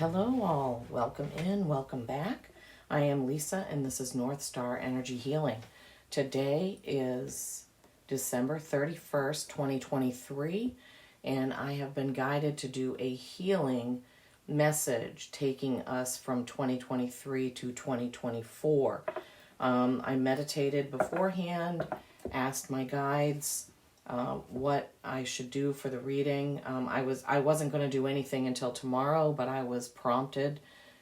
Hello, all. Welcome in, welcome back. I am Lisa, and this is North Star Energy Healing. Today is December 31st, 2023, and I have been guided to do a healing message taking us from 2023 to 2024. I meditated beforehand, asked my guides what I should do for the reading. I wasn't going to do anything until tomorrow, but I was prompted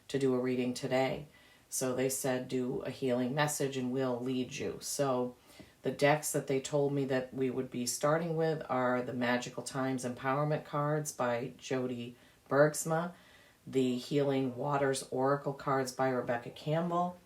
to do a reading today. So they said do a healing message and we'll lead you. So the decks that they told me that we would be starting with are the Magical Times Empowerment cards by Jody Bergsma, the Healing Waters Oracle cards by Rebecca Campbell,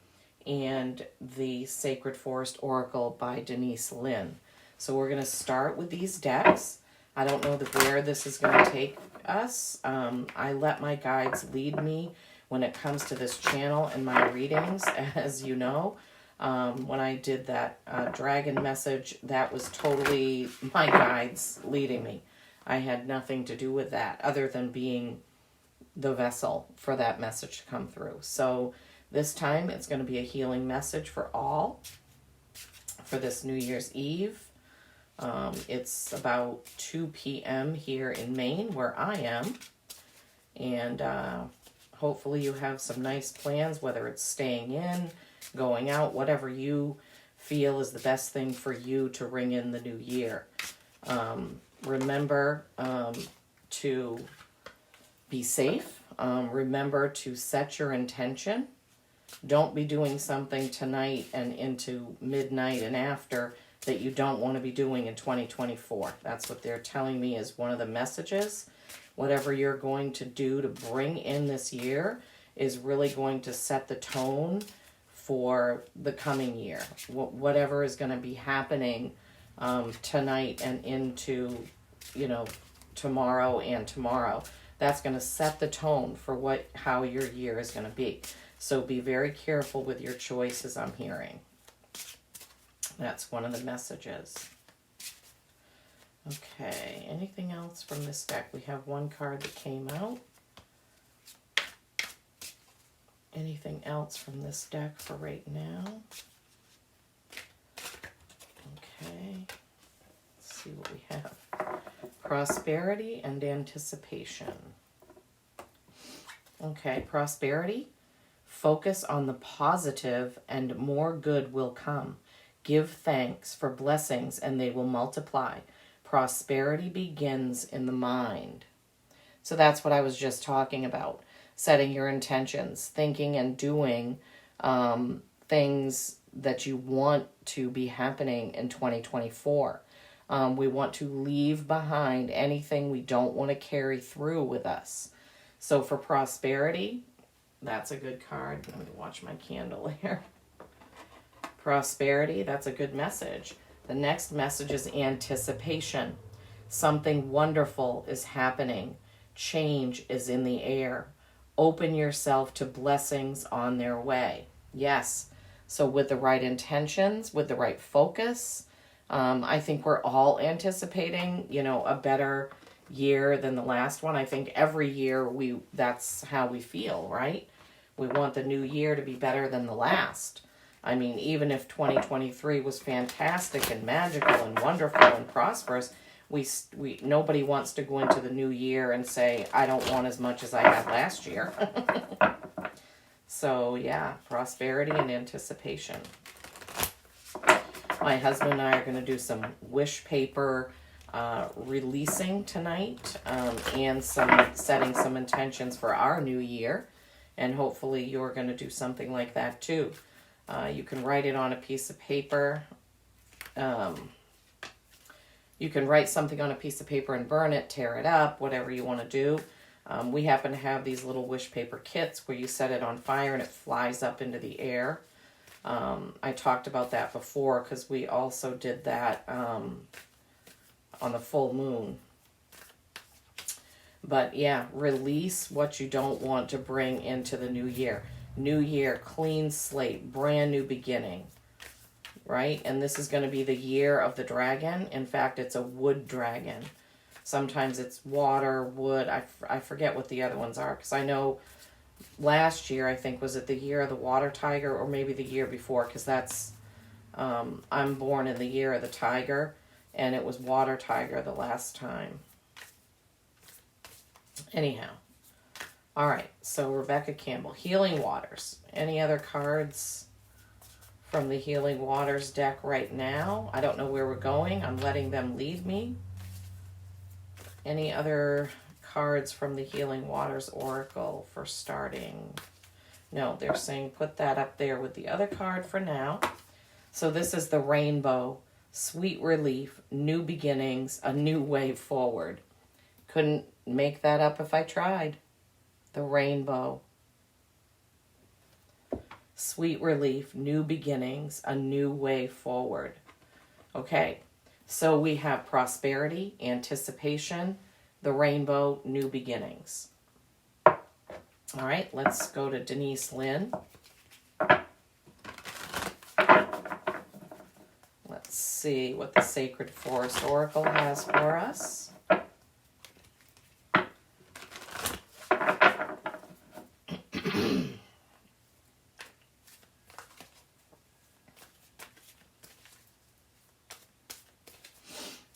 and the Sacred Forest Oracle by Denise Linn. So we're going to start with these decks. I don't know where this is going to take us. I let my guides lead me when it comes to this channel and my readings, as you know. When I did that dragon message, that was totally my guides leading me. I had nothing to do with that other than being the vessel for that message to come through. So this time it's going to be a healing message for all for this New Year's Eve. It's about 2 p.m. here in Maine, where I am, and hopefully you have some nice plans, whether it's staying in, going out, whatever you feel is the best thing for you to ring in the new year. Remember to be safe. Remember to set your intention. Don't be doing something tonight and into midnight and after that you don't want to be doing in 2024. That's what they're telling me is one of the messages. Whatever you're going to do to bring in this year is really going to set the tone for the coming year. Whatever is going to be happening tonight and into, tomorrow and tomorrow, that's going to set the tone for how your year is going to be. So be very careful with your choices, I'm hearing. That's one of the messages. Okay, anything else from this deck? We have one card that came out. Anything else from this deck for right now? Okay, let's see what we have. Prosperity and anticipation. Okay, prosperity. Focus on the positive and more good will come. Give thanks for blessings and they will multiply. Prosperity begins in the mind. So that's what I was just talking about. Setting your intentions, thinking and doing things that you want to be happening in 2024. We want to leave behind anything we don't want to carry through with us. So for prosperity, that's a good card. Let me watch my candle here. Prosperity, that's a good message. The next message is anticipation. Something wonderful is happening. Change is in the air. Open yourself to blessings on their way. Yes. So with the right intentions, with the right focus, I think we're all anticipating, a better year than the last one. I think every year that's how we feel, right? We want the new year to be better than the last. I mean, even if 2023 was fantastic and magical and wonderful and prosperous, we nobody wants to go into the new year and say, I don't want as much as I had last year. So, yeah, prosperity and anticipation. My husband and I are going to do some wish paper releasing tonight and setting some intentions for our new year. And hopefully you're going to do something like that too. You can write it on a piece of paper. You can write something on a piece of paper and burn it, tear it up, whatever you want to do. We happen to have these little wish paper kits where you set it on fire and it flies up into the air. I talked about that before because we also did that on the full moon. But yeah, release what you don't want to bring into the new year. New year, clean slate, brand new beginning, right? And this is going to be the year of the dragon. In fact, it's a wood dragon. Sometimes it's water, wood. I forget what the other ones are, because I know last year, I think, was it the year of the water tiger, or maybe the year before, because that's, I'm born in the year of the tiger, and it was water tiger the last time. Anyhow. All right, so Rebecca Campbell, Healing Waters. Any other cards from the Healing Waters deck right now? I don't know where we're going. I'm letting them lead me. Any other cards from the Healing Waters Oracle for starting? No, they're saying put that up there with the other card for now. So this is the Rainbow, sweet relief, new beginnings, a new way forward. Couldn't make that up if I tried. The Rainbow. Sweet relief, new beginnings, a new way forward. Okay, so we have prosperity, anticipation, the rainbow, new beginnings. All right, let's go to Denise Linn. Let's see what the Sacred Forest Oracle has for us.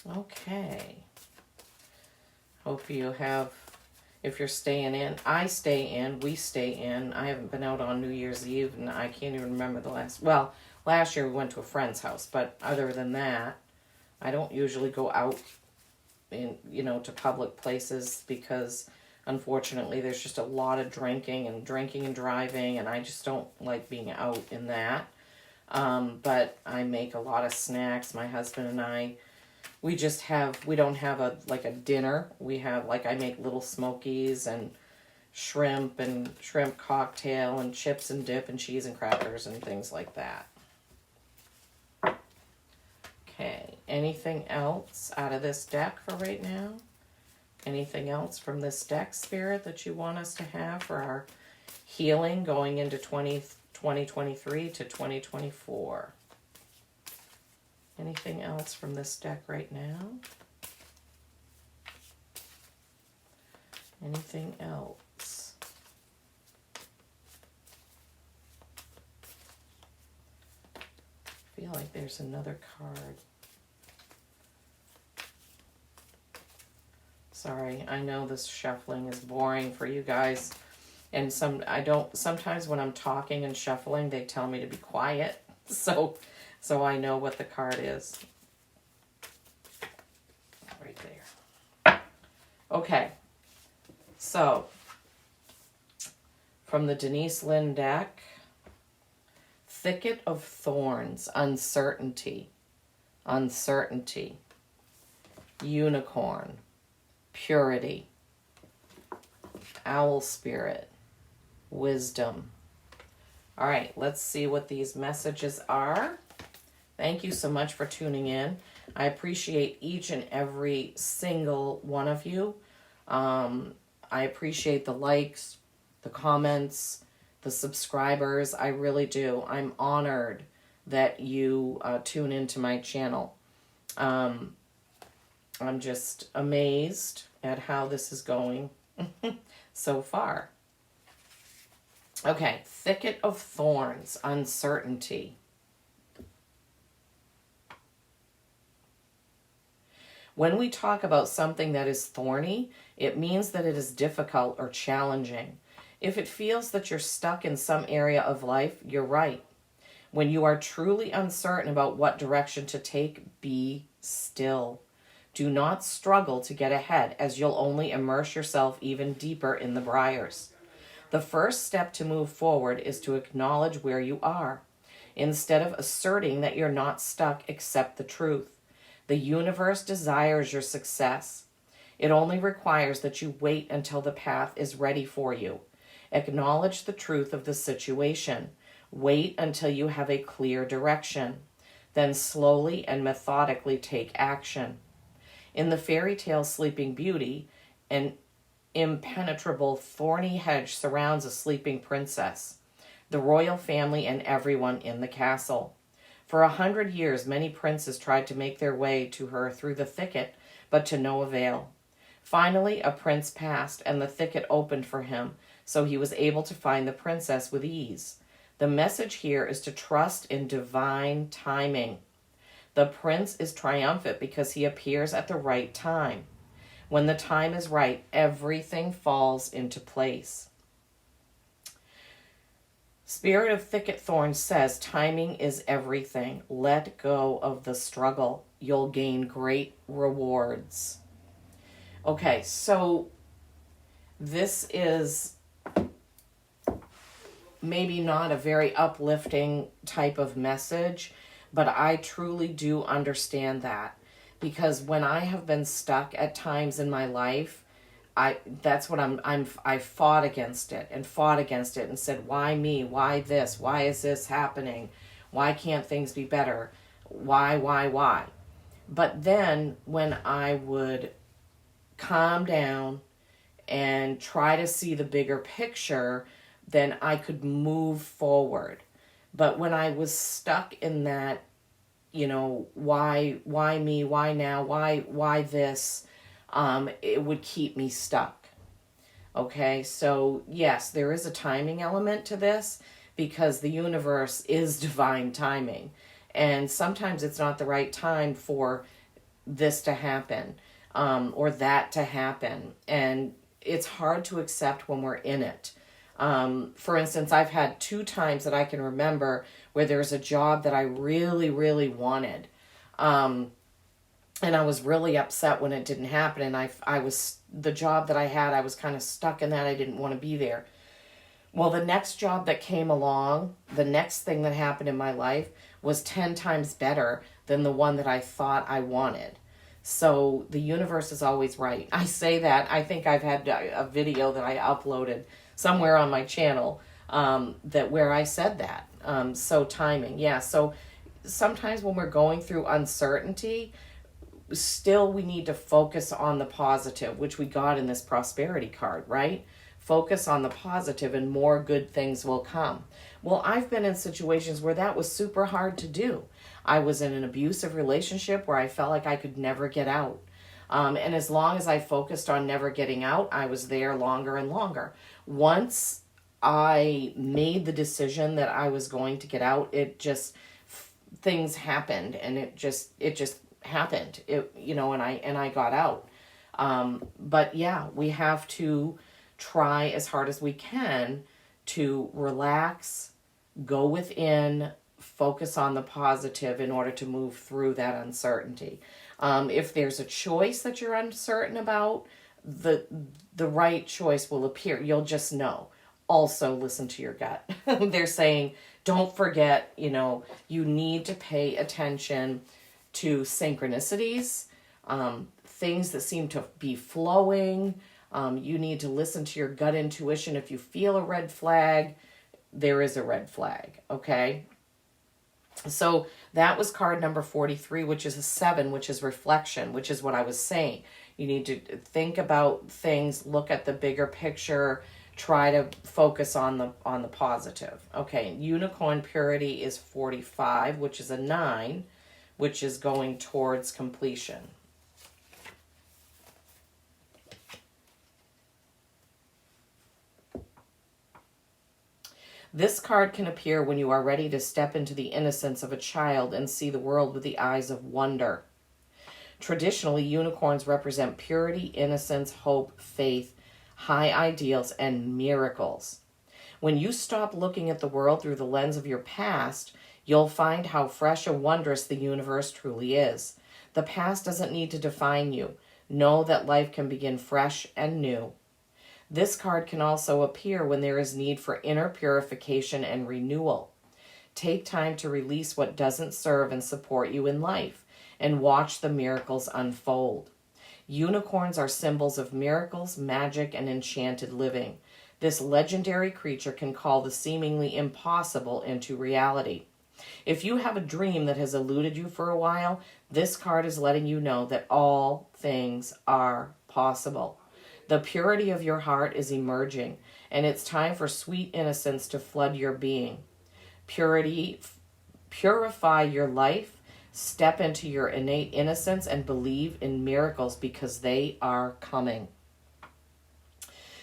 Okay. Hope you have, if you're staying in, I stay in, we stay in. I haven't been out on New Year's Eve, and I can't even remember the last, well, last year we went to a friend's house, but other than that, I don't usually go out in, to public places, because unfortunately there's just a lot of drinking and driving, and I just don't like being out in that. But I make a lot of snacks. My husband and I, we don't have a dinner. We have, I make little smokies and shrimp cocktail and chips and dip and cheese and crackers and things like that. Okay, anything else out of this deck for right now? Anything else from this deck, Spirit, that you want us to have for our healing going into 2023 to 2024? Anything else from this deck right now? Anything else? I feel like there's another card. Sorry, I know this shuffling is boring for you guys. And sometimes when I'm talking and shuffling, they tell me to be quiet. So I know what the card is. Right there. Okay. So, from the Denise Linn deck, Thicket of Thorns, uncertainty, unicorn, purity, owl spirit, wisdom. All right, let's see what these messages are. Thank you so much for tuning in. I appreciate each and every single one of you. I appreciate the likes, the comments, the subscribers. I really do. I'm honored that you tune into my channel. I'm just amazed at how this is going so far. Okay, Thicket of Thorns, uncertainty. When we talk about something that is thorny, it means that it is difficult or challenging. If it feels that you're stuck in some area of life, you're right. When you are truly uncertain about what direction to take, be still. Do not struggle to get ahead, as you'll only immerse yourself even deeper in the briars. The first step to move forward is to acknowledge where you are. Instead of asserting that you're not stuck, accept the truth. The universe desires your success. It only requires that you wait until the path is ready for you. Acknowledge the truth of the situation. Wait until you have a clear direction. Then slowly and methodically take action. In the fairy tale Sleeping Beauty, an impenetrable thorny hedge surrounds a sleeping princess, the royal family, and everyone in the castle. For 100 years, many princes tried to make their way to her through the thicket, but to no avail. Finally, a prince passed, and the thicket opened for him, so he was able to find the princess with ease. The message here is to trust in divine timing. The prince is triumphant because he appears at the right time. When the time is right, everything falls into place. Spirit of Thicket Thorn says timing is everything. Let go of the struggle. You'll gain great rewards. Okay, so this is maybe not a very uplifting type of message, but I truly do understand that, because when I have been stuck at times in my life, I fought against it and said, why me? Why this? Why is this happening? Why can't things be better? Why? But then when I would calm down and try to see the bigger picture, then I could move forward. But when I was stuck in that, why me? Why now? Why this? It would keep me stuck. Okay, so yes, there is a timing element to this, because the universe is divine timing. And sometimes it's not the right time for this to happen, or that to happen. And it's hard to accept when we're in it. For instance, I've had 2 times that I can remember where there's a job that I really, really wanted. And I was really upset when it didn't happen. And the job that I had, I was kind of stuck in that. I didn't want to be there. Well, the next job that came along, the next thing that happened in my life was 10 times better than the one that I thought I wanted. So the universe is always right. I say that. I think I've had a video that I uploaded somewhere on my channel where I said that. So timing, yeah. So sometimes when we're going through uncertainty, still we need to focus on the positive, which we got in this prosperity card, right? Focus on the positive and more good things will come. Well, I've been in situations where that was super hard to do. I was in an abusive relationship where I felt like I could never get out. And as long as I focused on never getting out, I was there longer and longer. Once I made the decision that I was going to get out, things happened, and it just happened. And I got out. But yeah, we have to try as hard as we can to relax, go within, focus on the positive in order to move through that uncertainty. If there's a choice that you're uncertain about, the right choice will appear. You'll just know. Also, listen to your gut. They're saying, don't forget, you need to pay attention to synchronicities, things that seem to be flowing. You need to listen to your gut intuition. If you feel a red flag, there is a red flag, okay? So that was card number 43, which is a 7, which is reflection, which is what I was saying. You need to think about things, look at the bigger picture, try to focus on the positive. Okay, unicorn purity is 45, which is a 9, which is going towards completion. This card can appear when you are ready to step into the innocence of a child and see the world with the eyes of wonder. Traditionally, unicorns represent purity, innocence, hope, faith, high ideals, and miracles. When you stop looking at the world through the lens of your past, you'll find how fresh and wondrous the universe truly is. The past doesn't need to define you. Know that life can begin fresh and new. This card can also appear when there is need for inner purification and renewal. Take time to release what doesn't serve and support you in life, and watch the miracles unfold. Unicorns are symbols of miracles, magic, and enchanted living. This legendary creature can call the seemingly impossible into reality. If you have a dream that has eluded you for a while, this card is letting you know that all things are possible. The purity of your heart is emerging, and it's time for sweet innocence to flood your being. Purify your life, Step into your innate innocence and believe in miracles because they are coming.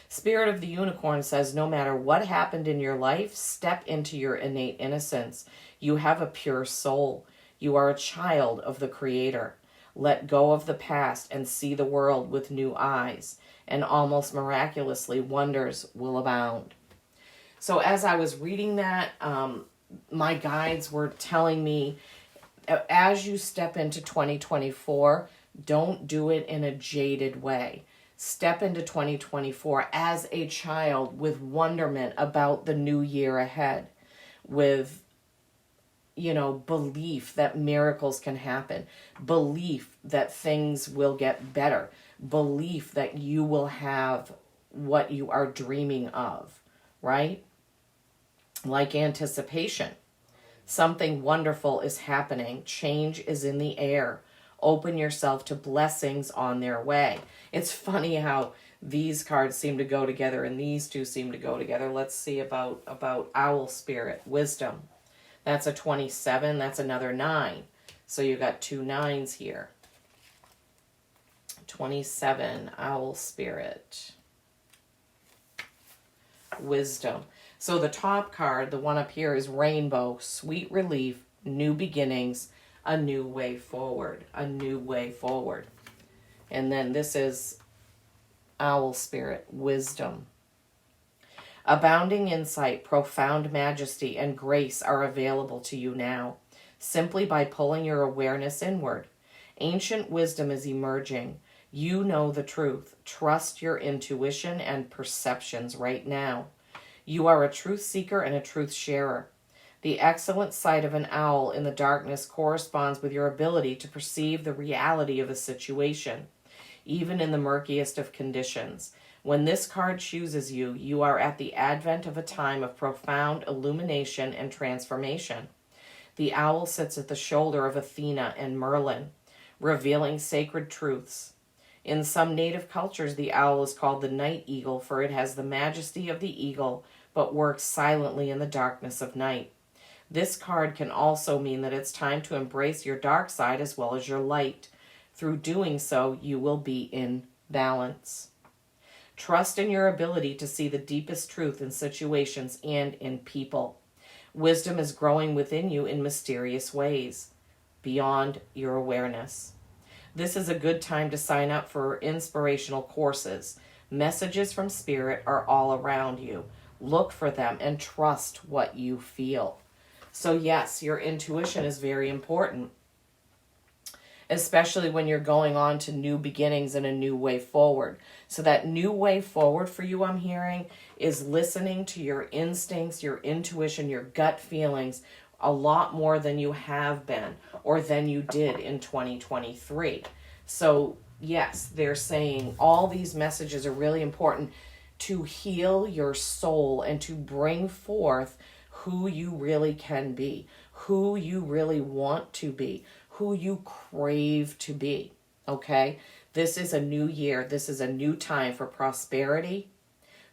Spirit of the Unicorn says, no matter what happened in your life, step into your innate innocence. You have a pure soul. You are a child of the Creator. Let go of the past and see the world with new eyes, and almost miraculously, wonders will abound. So as I was reading that, my guides were telling me, as you step into 2024, don't do it in a jaded way. Step into 2024 as a child with wonderment about the new year ahead, with, belief that miracles can happen, belief that things will get better, belief that you will have what you are dreaming of, right? Like anticipation. Something wonderful is happening. Change is in the air. Open yourself to blessings on their way. It's funny how these cards seem to go together and these two seem to go together. Let's see about Owl Spirit, Wisdom. That's a 27. That's another 9. So you got 2 9s here. 27, Owl Spirit. Wisdom. So the top card, the one up here, is Rainbow, Sweet Relief, New Beginnings, a new way forward. A new way forward. And then this is Owl Spirit, Wisdom. Abounding insight, profound majesty, and grace are available to you now, simply by pulling your awareness inward. Ancient wisdom is emerging. You know the truth. Trust your intuition and perceptions right now. You are a truth seeker and a truth sharer. The excellent sight of an owl in the darkness corresponds with your ability to perceive the reality of a situation, even in the murkiest of conditions. When this card chooses you, you are at the advent of a time of profound illumination and transformation. The owl sits at the shoulder of Athena and Merlin, revealing sacred truths. In some native cultures, the owl is called the night eagle, for it has the majesty of the eagle, but works silently in the darkness of night. This card can also mean that it's time to embrace your dark side as well as your light. Through doing so, you will be in balance. Trust in your ability to see the deepest truth in situations and in people. Wisdom is growing within you in mysterious ways, beyond your awareness. This is a good time to sign up for inspirational courses. Messages from Spirit are all around you. Look for them and trust what you feel. So yes, your intuition is very important, especially when you're going on to new beginnings and a new way forward. So that new way forward for you, I'm hearing, is listening to your instincts, your intuition, your gut feelings a lot more than you have been or than you did in 2023. So yes, they're saying all these messages are really important to heal your soul and to bring forth who you really can be, who you really want to be, who you crave to be, okay? This is a new year. This is a new time for prosperity,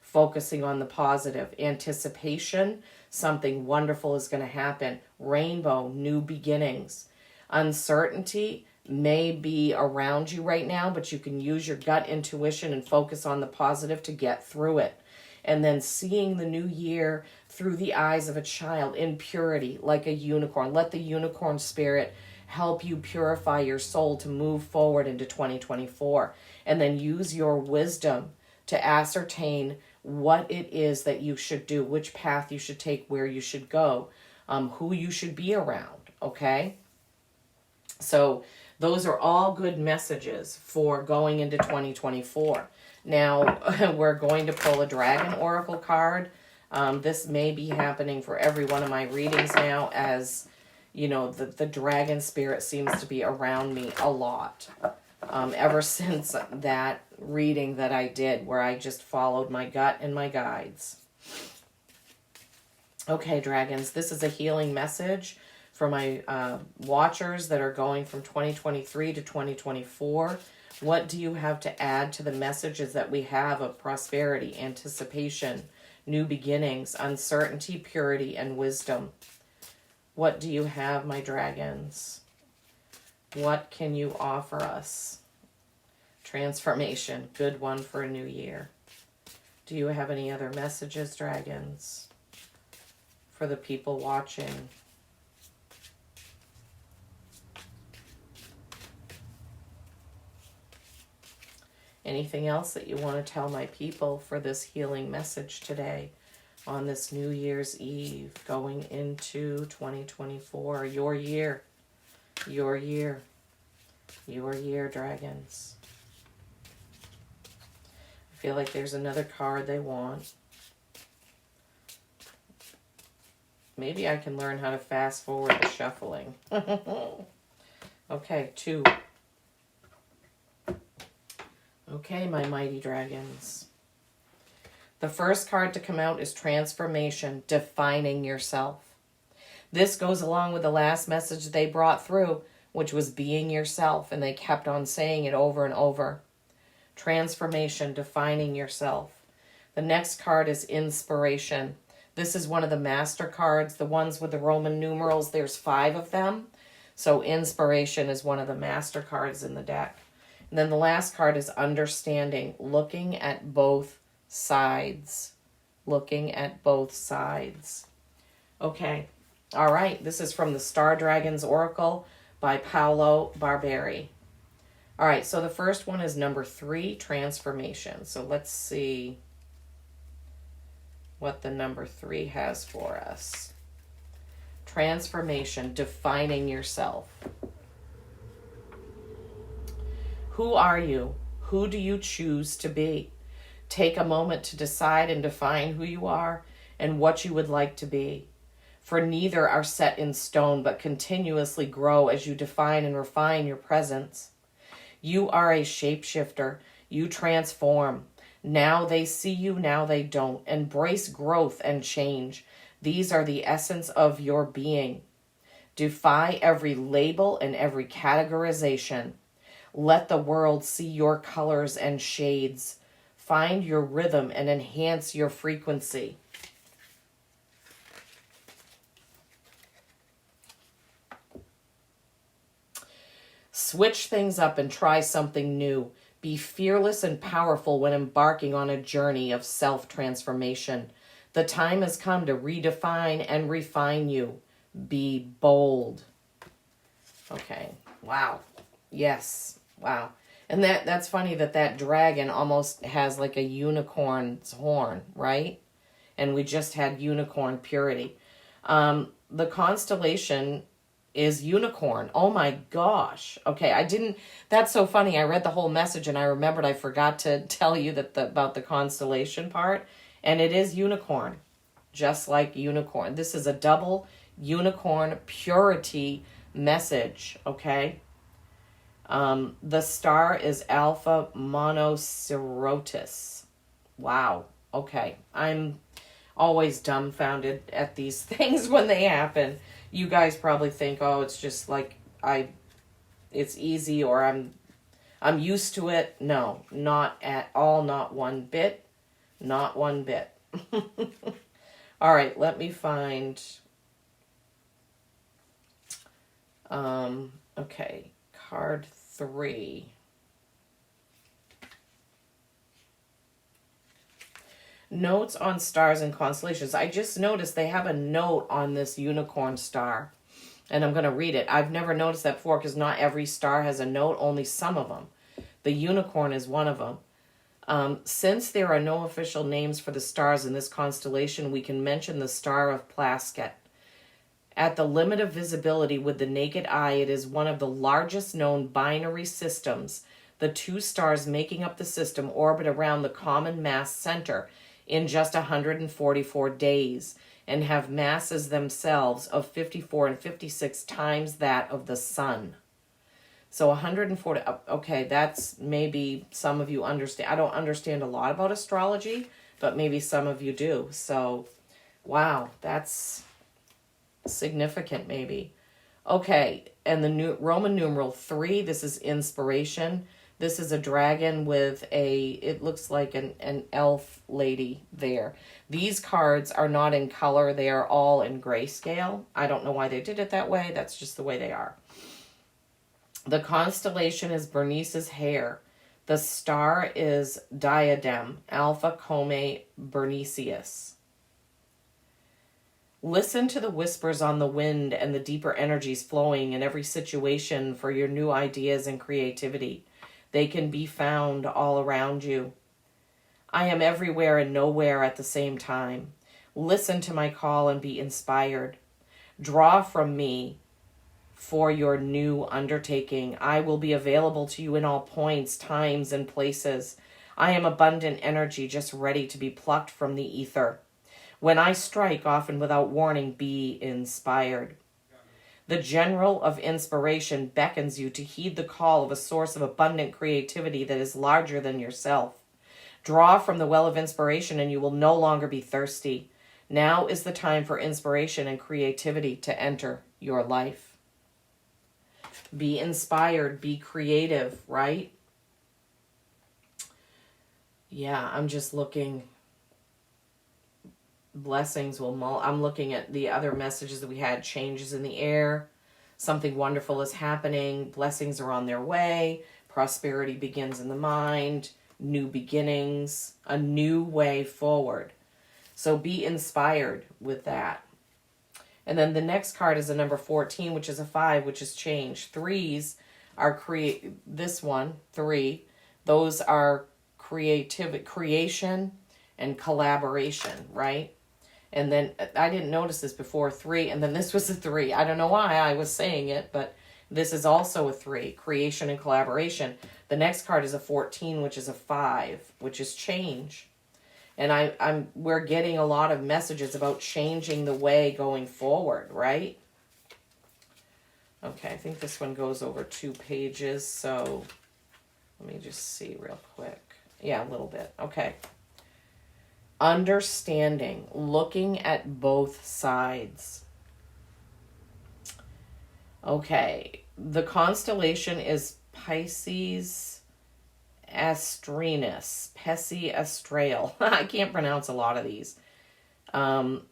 focusing on the positive, anticipation, something wonderful is going to happen, rainbow, new beginnings. Uncertainty may be around you right now, but you can use your gut intuition and focus on the positive to get through it. And then seeing the new year through the eyes of a child in purity, like a unicorn. Let the unicorn spirit help you purify your soul to move forward into 2024. And then use your wisdom to ascertain what it is that you should do, which path you should take, where you should go, who you should be around, okay? So those are all good messages for going into 2024. Now, we're going to pull a Dragon Oracle card. This may be happening for every one of my readings now, as you know, the dragon spirit seems to be around me a lot. Ever since that reading that I did, where I just followed my gut and my guides. Okay, dragons, this is a healing message for my watchers that are going from 2023 to 2024. What do you have to add to the messages that we have of prosperity, anticipation, new beginnings, uncertainty, purity, and wisdom? What do you have, my dragons? What can you offer us? Transformation. Good one for a new year. Do you have any other messages, dragons, for the people watching? Anything else that you want to tell my people for this healing message today on this New Year's Eve going into 2024? Your year, your year, your year, dragons. I feel like there's another card they want. Maybe I can learn how to fast forward the shuffling. Okay, 2. Okay, my mighty dragons. The first card to come out is Transformation, defining yourself. This goes along with the last message they brought through, which was being yourself, and they kept on saying it over and over. Transformation, defining yourself. The next card is Inspiration. This is one of the master cards, the ones with the Roman numerals. There's 5 of them. So Inspiration is one of the master cards in the deck. And then the last card is Understanding, looking at both sides. Looking at both sides. Okay. All right. This is from the Star Dragons Oracle by Paolo Barberi. All right. So the first one is number 3, Transformation. So let's see what the number 3 has for us. Transformation, defining yourself. Who are you? Who do you choose to be? Take a moment to decide and define who you are and what you would like to be. For neither are set in stone, but continuously grow as you define and refine your presence. You are a shapeshifter. You transform. Now they see you, now they don't. Embrace growth and change. These are the essence of your being. Defy every label and every categorization. Let the world see your colors and shades. Find your rhythm and enhance your frequency. Switch things up and try something new. Be fearless and powerful when embarking on a journey of self-transformation. The time has come to redefine and refine you. Be bold. Okay. Wow. Yes. Wow. And that's funny that dragon almost has like a unicorn's horn, right? And we just had unicorn purity. The constellation is unicorn. Oh my gosh. Okay, that's so funny. I read the whole message and I remembered I forgot to tell you about the constellation part. And it is unicorn, just like unicorn. This is a double unicorn purity message, okay? The star is Alpha Monocerotis. Wow. Okay. I'm always dumbfounded at these things when they happen. You guys probably think, oh, it's just like it's easy or I'm used to it. No, not at all. Not one bit. Not one bit. All right. Let me find. Okay. Card 3. Notes on stars and constellations. I just noticed they have a note on this unicorn star. And I'm going to read it. I've never noticed that before because not every star has a note, only some of them. The unicorn is one of them. Since there are no official names for the stars in this constellation, we can mention the Star of Plaskett. At the limit of visibility with the naked eye, it is one of the largest known binary systems. The 2 stars making up the system orbit around the common mass center in just 144 days and have masses themselves of 54 and 56 times that of the sun. So 140, okay, that's maybe some of you understand. I don't understand a lot about astrology, but maybe some of you do. So, wow, that's significant maybe. Okay, and the Roman numeral 3, this is inspiration. This is a dragon with it looks like an elf lady there. These cards are not in color. They are all in grayscale. I don't know why they did it that way. That's just the way they are. The constellation is Bernice's hair. The star is Diadem, Alpha Comae Berniceus. Listen to the whispers on the wind and the deeper energies flowing in every situation for your new ideas and creativity. They can be found all around you. I am everywhere and nowhere at the same time. Listen to my call and be inspired. Draw from me for your new undertaking. I will be available to you in all points, times, and places. I am abundant energy just ready to be plucked from the ether. When I strike, often without warning, be inspired. The general of inspiration beckons you to heed the call of a source of abundant creativity that is larger than yourself. Draw from the well of inspiration and you will no longer be thirsty. Now is the time for inspiration and creativity to enter your life. Be inspired, be creative, right? Yeah, I'm just looking. Blessings will I'm looking at the other messages that we had. Changes in the air. Something wonderful is happening. Blessings are on their way. Prosperity begins in the mind. New beginnings. A new way forward. So be inspired with that. And then the next card is a number 14, which is a 5, which is change. 3s are this one, 3. Those are creation and collaboration, right? And then I didn't notice this before, 3, and then this was a 3. I don't know why I was saying it, but this is also a 3, creation and collaboration. The next card is a 14, which is a 5, which is change. And we're getting a lot of messages about changing the way going forward, right? Okay, I think this one goes over 2 pages, so let me just see real quick. Yeah, a little bit. Okay. Understanding, looking at both sides. Okay, the constellation is Pisces Astrinus, Pesci Astral. I can't pronounce a lot of these. The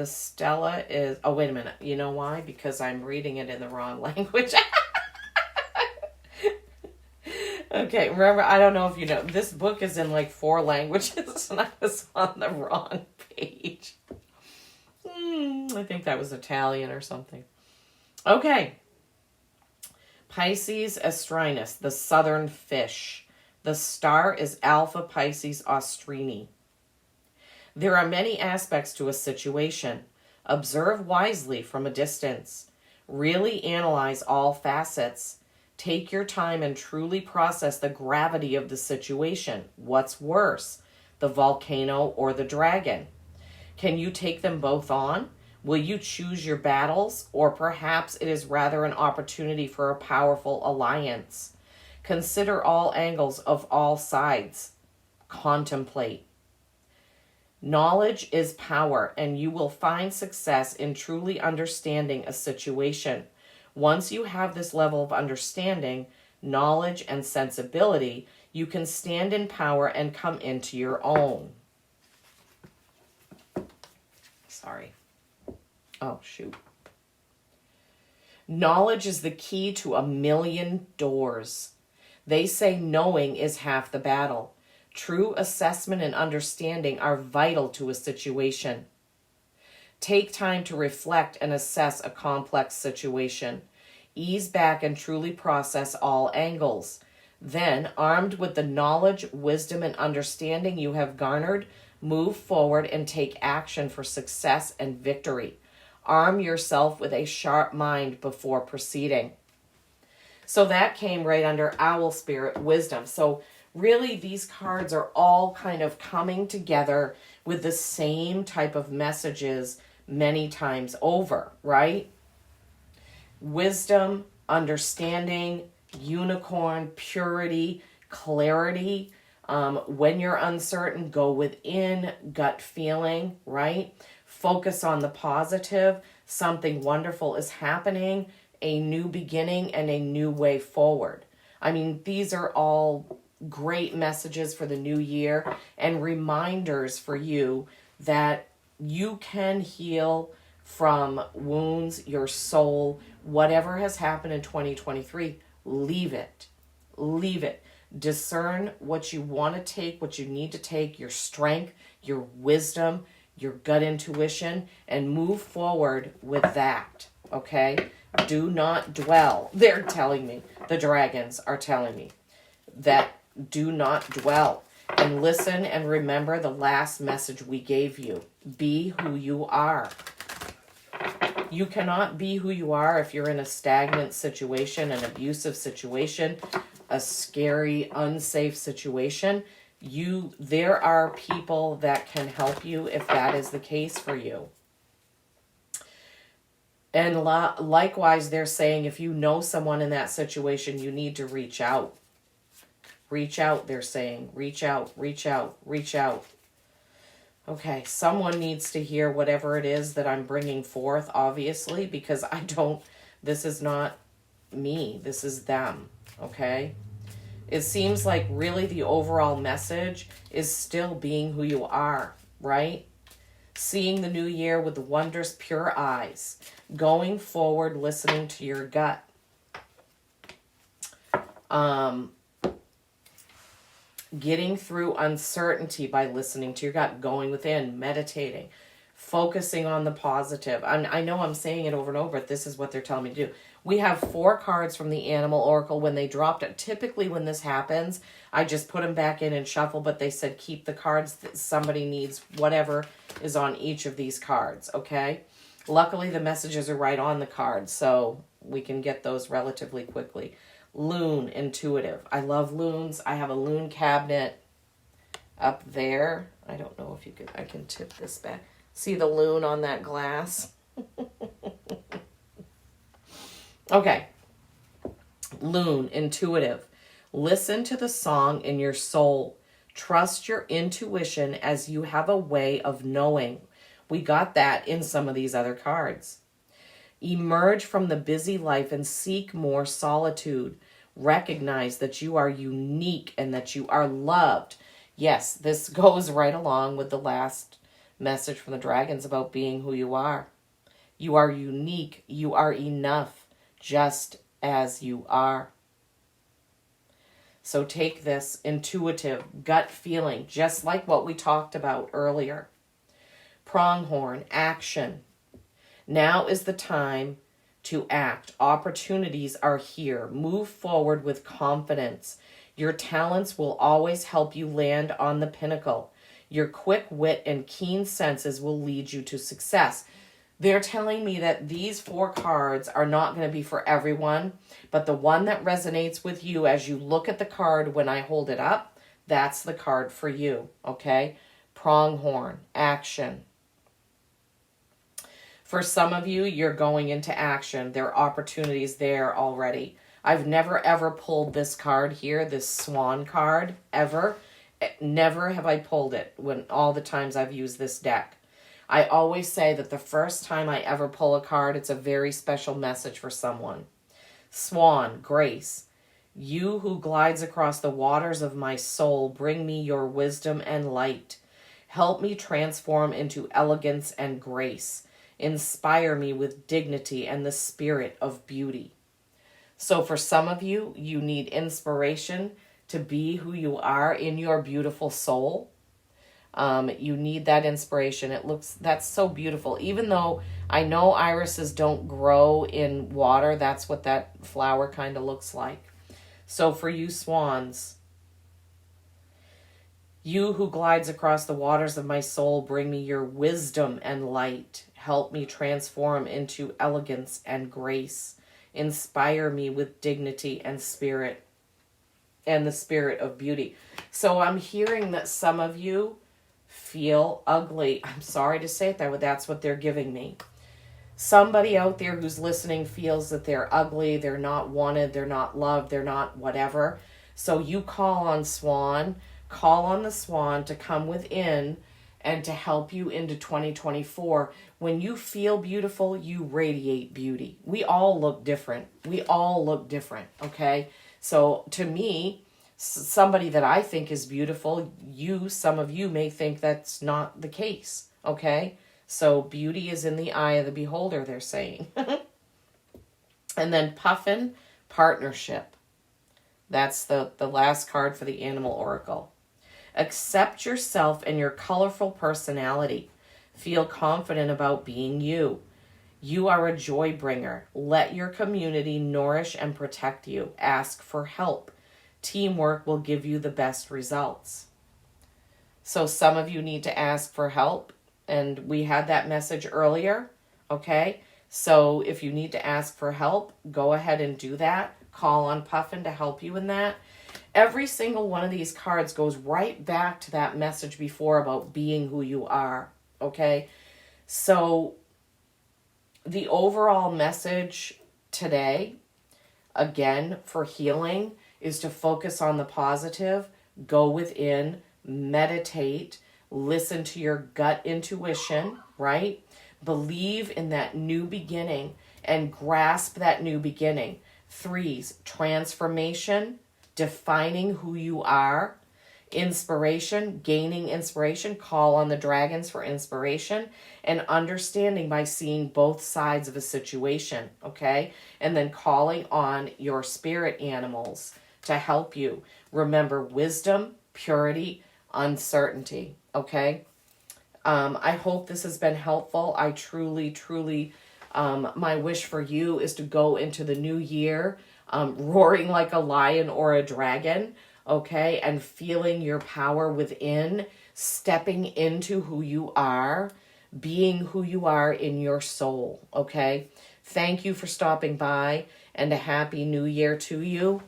stella is, oh, wait a minute. You know why? Because I'm reading it in the wrong language. Okay, remember, I don't know if you know, this book is in like 4 languages and I was on the wrong page. I think that was Italian or something. Okay. Pisces Astrinus, the southern fish. The star is Alpha Pisces Austrini. There are many aspects to a situation. Observe wisely from a distance. Really analyze all facets. Take your time and truly process the gravity of the situation. What's worse, the volcano or the dragon? Can you take them both on? Will you choose your battles, or perhaps it is rather an opportunity for a powerful alliance? Consider all angles of all sides. Contemplate. Knowledge is power, and you will find success in truly understanding a situation. Once you have this level of understanding, knowledge, and sensibility, you can stand in power and come into your own. Sorry. Oh, shoot. Knowledge is the key to 1,000,000 doors. They say knowing is half the battle. True assessment and understanding are vital to a situation. Take time to reflect and assess a complex situation. Ease back and truly process all angles. Then, armed with the knowledge, wisdom, and understanding you have garnered, move forward and take action for success and victory. Arm yourself with a sharp mind before proceeding. So that came right under Owl Spirit Wisdom. So really these cards are all kind of coming together with the same type of messages many times over, right? Wisdom, understanding, unicorn, purity, clarity. When you're uncertain, go within, gut feeling, right? Focus on the positive. Something wonderful is happening, a new beginning, and a new way forward. I mean, these are all great messages for the new year and reminders for you that you can heal from wounds, your soul, whatever has happened in 2023, leave it. Leave it. Discern what you want to take, what you need to take, your strength, your wisdom, your gut intuition, and move forward with that. Okay? Do not dwell. They're telling me, the dragons are telling me that do not dwell. And listen and remember the last message we gave you. Be who you are. You cannot be who you are if you're in a stagnant situation, an abusive situation, a scary, unsafe situation. There are people that can help you if that is the case for you. And likewise, they're saying if you know someone in that situation, you need to reach out. Reach out, they're saying. Reach out, reach out, reach out. Okay, someone needs to hear whatever it is that I'm bringing forth, obviously, because this is not me, this is them, okay? It seems like really the overall message is still being who you are, right? Seeing the new year with the wondrous pure eyes. Going forward, listening to your gut. Getting through uncertainty by listening to your gut, going within, meditating, focusing on the positive. I know I'm saying it over and over, but this is what they're telling me to do. We have 4 cards from the Animal Oracle when they dropped it. Typically when this happens, I just put them back in and shuffle, but they said keep the cards that somebody needs, whatever is on each of these cards, okay? Luckily, the messages are right on the cards, so we can get those relatively quickly. Loon, intuitive. I love loons. I have a loon cabinet up there. I don't know if I can tip this back. See the loon on that glass? Okay. Loon, intuitive. Listen to the song in your soul. Trust your intuition as you have a way of knowing. We got that in some of these other cards. Emerge from the busy life and seek more solitude. Recognize that you are unique and that you are loved. Yes, this goes right along with the last message from the dragons about being who you are. You are unique. You are enough just as you are. So take this intuitive gut feeling, just like what we talked about earlier. Pronghorn, action. Now is the time to act. Opportunities are here. Move forward with confidence. Your talents will always help you land on the pinnacle. Your quick wit and keen senses will lead you to success. They're telling me that these 4 cards are not going to be for everyone, but the one that resonates with you as you look at the card when I hold it up, that's the card for you, okay? Pronghorn, action. For some of you, you're going into action. There are opportunities there already. I've never ever pulled this card here, this swan card, ever. Never have I pulled it when all the times I've used this deck. I always say that the first time I ever pull a card, it's a very special message for someone. Swan, grace. You who glides across the waters of my soul, bring me your wisdom and light. Help me transform into elegance and grace. Inspire me with dignity and the spirit of beauty. So for some of you, you need inspiration to be who you are in your beautiful soul. You need that inspiration. That's so beautiful. Even though I know irises don't grow in water, that's what that flower kind of looks like. So for you swans, you who glides across the waters of my soul, bring me your wisdom and light. Help me transform into elegance and grace. Inspire me with dignity and spirit and the spirit of beauty. So I'm hearing that some of you feel ugly. I'm sorry to say it that way. That's what they're giving me. Somebody out there who's listening feels that they're ugly, they're not wanted, they're not loved, they're not whatever. So you call on the swan to come within and to help you into 2024. When you feel beautiful, you radiate beauty. We all look different. Okay? So to me, somebody that I think is beautiful, some of you may think that's not the case, okay? So beauty is in the eye of the beholder, they're saying. And then Puffin, partnership. That's the last card for the Animal Oracle. Accept yourself and your colorful personality. Feel confident about being you. You are a joy bringer. Let your community nourish and protect you. Ask for help. Teamwork will give you the best results. So some of you need to ask for help, and we had that message earlier, okay? So if you need to ask for help, go ahead and do that. Call on Puffin to help you in that. Every single one of these cards goes right back to that message before about being who you are, okay? So the overall message today, again, for healing, is to focus on the positive, go within, meditate, listen to your gut intuition, right? Believe in that new beginning and grasp that new beginning. 3s, transformation, defining who you are. Inspiration, gaining inspiration. Call on the dragons for inspiration. And understanding by seeing both sides of a situation, okay? And then calling on your spirit animals to help you. Remember wisdom, purity, uncertainty, okay? I hope this has been helpful. I truly, my wish for you is to go into the new year roaring like a lion or a dragon, okay? And feeling your power within, stepping into who you are, being who you are in your soul, okay? Thank you for stopping by, and a happy new year to you.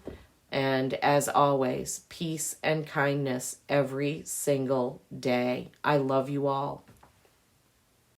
And as always, peace and kindness every single day. I love you all.